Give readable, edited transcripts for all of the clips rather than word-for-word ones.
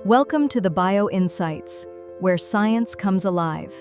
Welcome to the Bio Insights, where science comes alive.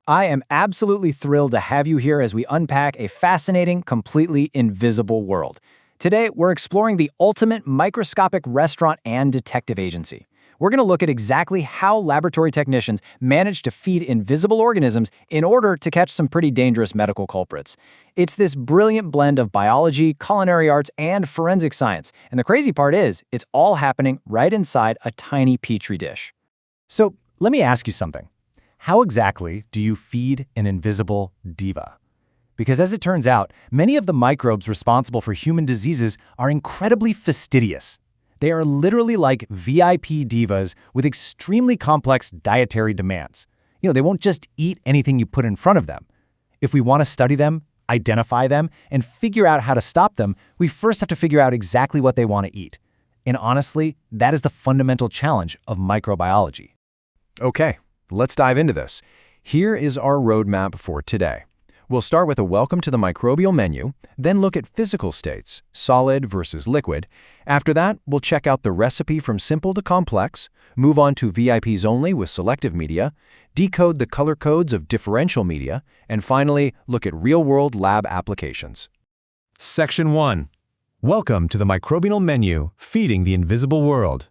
I am absolutely thrilled to have you here as we unpack a fascinating, completely invisible world. Today, we're exploring the ultimate microscopic restaurant and detective agency. We're going to look at exactly how laboratory technicians manage to feed invisible organisms in order to catch some pretty dangerous medical culprits. It's this brilliant blend of biology, culinary arts, and forensic science. And the crazy part is, it's all happening right inside a tiny petri dish. So let me ask you something. How exactly do you feed an invisible diva? Because as it turns out, many of the microbes responsible for human diseases are incredibly fastidious. They are literally like VIP divas with extremely complex dietary demands. They won't just eat anything you put in front of them. If we want to study them, identify them, and figure out how to stop them, we first have to figure out exactly what they want to eat. And honestly, that is the fundamental challenge of microbiology. Okay, let's dive into this. Here is our roadmap for today. We'll start with a welcome to the microbial menu, then look at physical states, solid versus liquid. After that, we'll check out the recipe from simple to complex, move on to VIPs only with selective media, decode the color codes of differential media, and finally, look at real-world lab applications. Section 1. Welcome to the microbial menu, feeding the invisible world.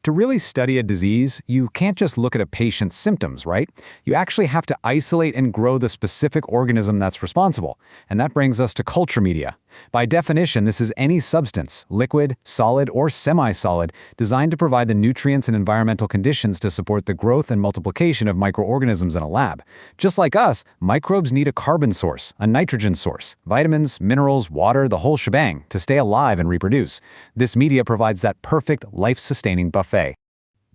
To really study a disease, you can't just look at a patient's symptoms, right? You actually have to isolate and grow the specific organism that's responsible. And that brings us to culture media. By definition, this is any substance, liquid, solid, or semi-solid, designed to provide the nutrients and environmental conditions to support the growth and multiplication of microorganisms in a lab. Just like us, microbes need a carbon source, a nitrogen source, vitamins, minerals, water, the whole shebang, to stay alive and reproduce. This media provides that perfect, life-sustaining buffet.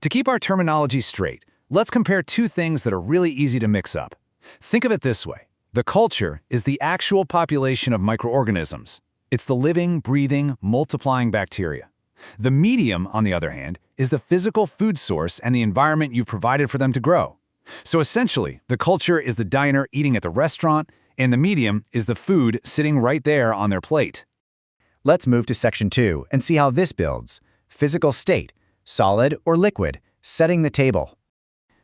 To keep our terminology straight, let's compare two things that are really easy to mix up. Think of it this way. The culture is the actual population of microorganisms. It's the living, breathing, multiplying bacteria. The medium, on the other hand, is the physical food source and the environment you've provided for them to grow. So essentially, the culture is the diner eating at the restaurant, and the medium is the food sitting right there on their plate. Let's move to Section 2 and see how this builds. Physical state, solid or liquid, setting the table.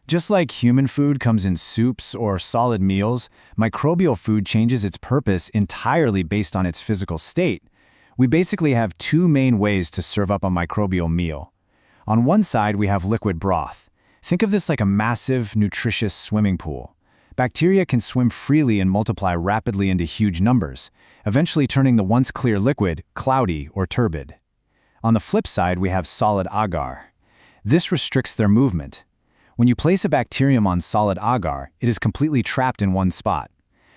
Just like human food comes in soups or solid meals, microbial food changes its purpose entirely based on its physical state. We basically have two main ways to serve up a microbial meal. On one side, we have liquid broth. Think of this like a massive, nutritious swimming pool. Bacteria can swim freely and multiply rapidly into huge numbers, eventually turning the once clear liquid cloudy or turbid. On the flip side, we have solid agar. This restricts their movement. When you place a bacterium on solid agar, it is completely trapped in one spot.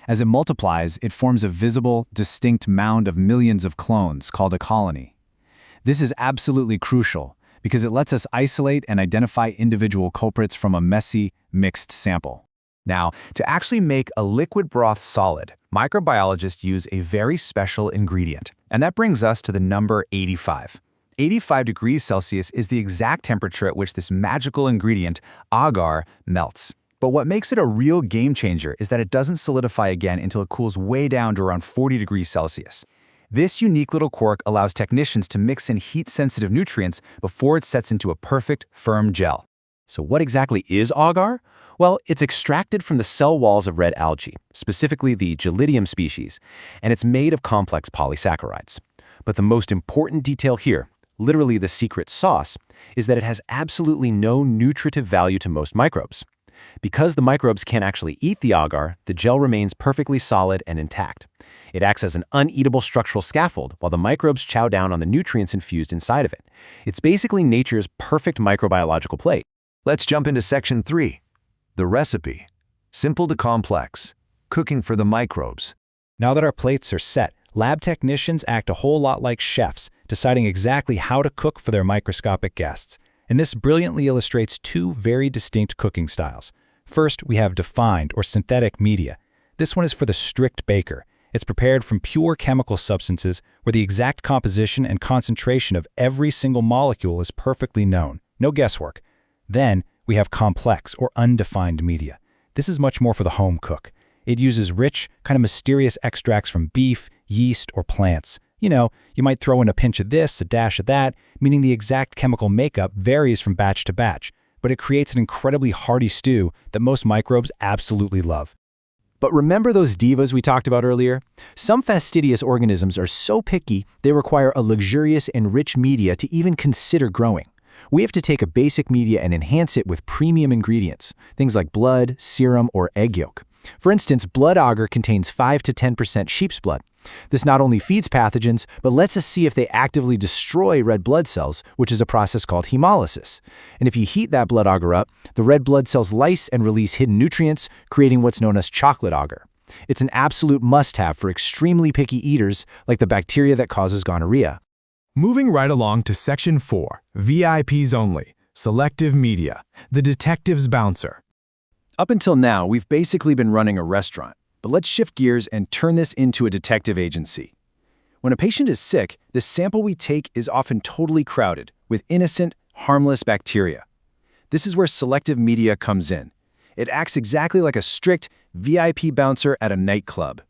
As it multiplies, it forms a visible, distinct mound of millions of clones called a colony. This is absolutely crucial because it lets us isolate and identify individual culprits from a messy, mixed sample. Now, to actually make a liquid broth solid, microbiologists use a very special ingredient, and that brings us to the number 85. 85 degrees Celsius is the exact temperature at which this magical ingredient, agar, melts. But what makes it a real game changer is that it doesn't solidify again until it cools way down to around 40 degrees Celsius. This unique little quirk allows technicians to mix in heat-sensitive nutrients before it sets into a perfect, firm gel. So what exactly is agar? Well, it's extracted from the cell walls of red algae, specifically the Gelidium species, and it's made of complex polysaccharides. But the most important detail here, literally the secret sauce, is that it has absolutely no nutritive value to most microbes. Because the microbes can't actually eat the agar, the gel remains perfectly solid and intact. It acts as an uneatable structural scaffold while the microbes chow down on the nutrients infused inside of it. It's basically nature's perfect microbiological plate. Let's jump into Section 3. The recipe. Simple to complex. Cooking for the microbes. Now that our plates are set, lab technicians act a whole lot like chefs, deciding exactly how to cook for their microscopic guests. And this brilliantly illustrates two very distinct cooking styles. First, we have defined or synthetic media. This one is for the strict baker. It's prepared from pure chemical substances where the exact composition and concentration of every single molecule is perfectly known. No guesswork. Then, we have complex or undefined media. This is much more for the home cook. It uses rich, kind of mysterious extracts from beef, yeast, or plants. You might throw in a pinch of this, a dash of that, meaning the exact chemical makeup varies from batch to batch, but it creates an incredibly hearty stew that most microbes absolutely love. But remember those divas we talked about earlier? Some fastidious organisms are so picky they require a luxurious and rich media to even consider growing. We have to take a basic media and enhance it with premium ingredients, things like blood, serum, or egg yolk. For instance, blood agar contains 5 to 10% sheep's blood. This not only feeds pathogens, but lets us see if they actively destroy red blood cells, which is a process called hemolysis. And if you heat that blood agar up, the red blood cells lyse and release hidden nutrients, creating what's known as chocolate agar. It's an absolute must-have for extremely picky eaters like the bacteria that causes gonorrhea. Moving right along to Section 4, VIPs Only, Selective Media, the Detective's Bouncer. Up until now, we've basically been running a restaurant, but let's shift gears and turn this into a detective agency. When a patient is sick, the sample we take is often totally crowded with innocent, harmless bacteria. This is where selective media comes in. It acts exactly like a strict VIP bouncer at a nightclub.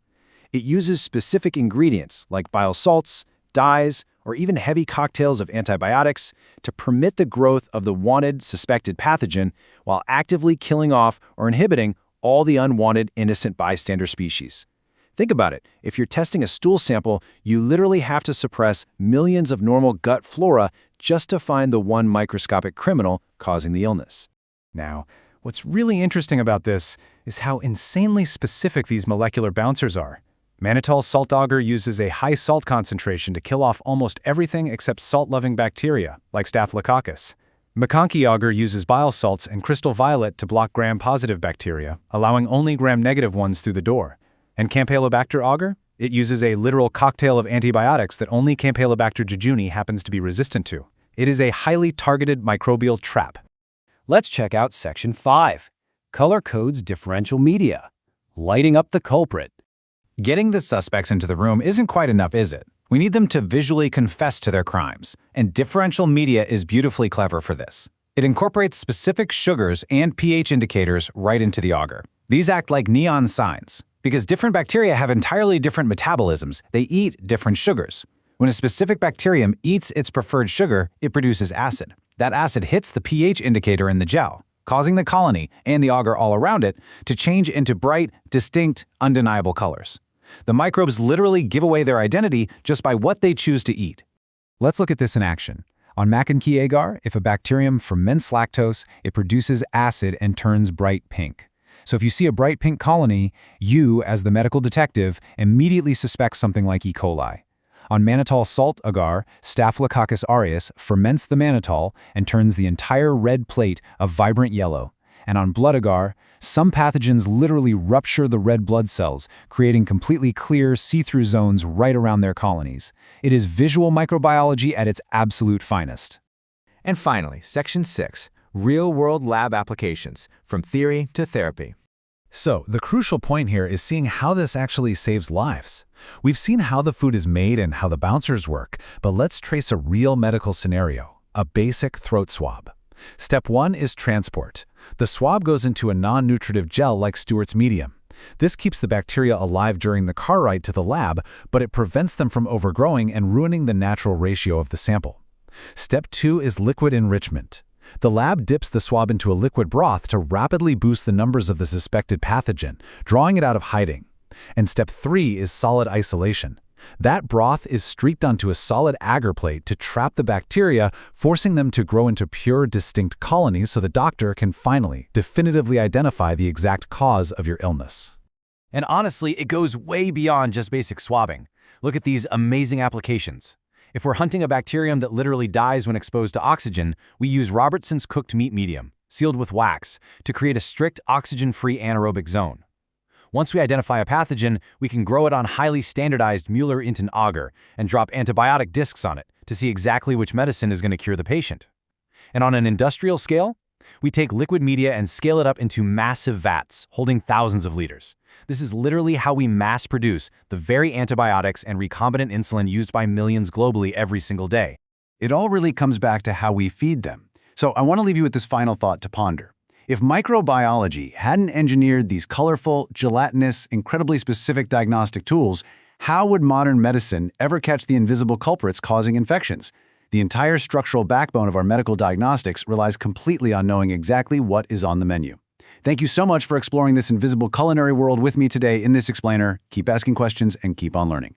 It uses specific ingredients like bile salts, dyes, or even heavy cocktails of antibiotics to permit the growth of the wanted suspected pathogen while actively killing off or inhibiting all the unwanted innocent bystander species. Think about it. If you're testing a stool sample, you literally have to suppress millions of normal gut flora just to find the one microscopic criminal causing the illness. Now, what's really interesting about this is how insanely specific these molecular bouncers are. Mannitol salt agar uses a high salt concentration to kill off almost everything except salt-loving bacteria, like Staphylococcus. McConkey agar uses bile salts and crystal violet to block gram-positive bacteria, allowing only gram-negative ones through the door. And Campylobacter agar? It uses a literal cocktail of antibiotics that only Campylobacter jejuni happens to be resistant to. It is a highly targeted microbial trap. Let's check out Section 5, Color Codes Differential Media, Lighting Up the Culprit. Getting the suspects into the room isn't quite enough, is it? We need them to visually confess to their crimes, and differential media is beautifully clever for this. It incorporates specific sugars and pH indicators right into the agar. These act like neon signs. Because different bacteria have entirely different metabolisms, they eat different sugars. When a specific bacterium eats its preferred sugar, it produces acid. That acid hits the pH indicator in the gel, causing the colony and the agar all around it to change into bright, distinct, undeniable colors. The microbes literally give away their identity just by what they choose to eat. Let's look at this in action. On McConkey agar, if a bacterium ferments lactose, it produces acid and turns bright pink. So if you see a bright pink colony, you, as the medical detective, immediately suspect something like E. coli. On mannitol salt agar, Staphylococcus aureus ferments the mannitol and turns the entire red plate a vibrant yellow. And on blood agar, some pathogens literally rupture the red blood cells, creating completely clear, see-through zones right around their colonies. It is visual microbiology at its absolute finest. And finally, Section 6, Real-World Lab Applications, from Theory to Therapy. So, the crucial point here is seeing how this actually saves lives. We've seen how the food is made and how the bouncers work, but let's trace a real medical scenario, a basic throat swab. Step 1 is transport. The swab goes into a non-nutritive gel like Stewart's medium. This keeps the bacteria alive during the car ride to the lab, but it prevents them from overgrowing and ruining the natural ratio of the sample. Step 2 is liquid enrichment. The lab dips the swab into a liquid broth to rapidly boost the numbers of the suspected pathogen, drawing it out of hiding. And step 3 is solid isolation. That broth is streaked onto a solid agar plate to trap the bacteria, forcing them to grow into pure, distinct colonies so the doctor can finally, definitively identify the exact cause of your illness. And honestly, it goes way beyond just basic swabbing. Look at these amazing applications. If we're hunting a bacterium that literally dies when exposed to oxygen, we use Robertson's cooked meat medium, sealed with wax, to create a strict oxygen-free anaerobic zone. Once we identify a pathogen, we can grow it on highly standardized Mueller-Inton agar and drop antibiotic discs on it to see exactly which medicine is going to cure the patient. And on an industrial scale, we take liquid media and scale it up into massive vats, holding thousands of liters. This is literally how we mass produce the very antibiotics and recombinant insulin used by millions globally every single day. It all really comes back to how we feed them. So I want to leave you with this final thought to ponder. If microbiology hadn't engineered these colorful, gelatinous, incredibly specific diagnostic tools, How would modern medicine ever catch the invisible culprits causing infections? The entire structural backbone of our medical diagnostics relies completely on knowing exactly what is on the menu. Thank you so much for exploring this invisible culinary world with me today in this explainer. Keep asking questions and keep on learning.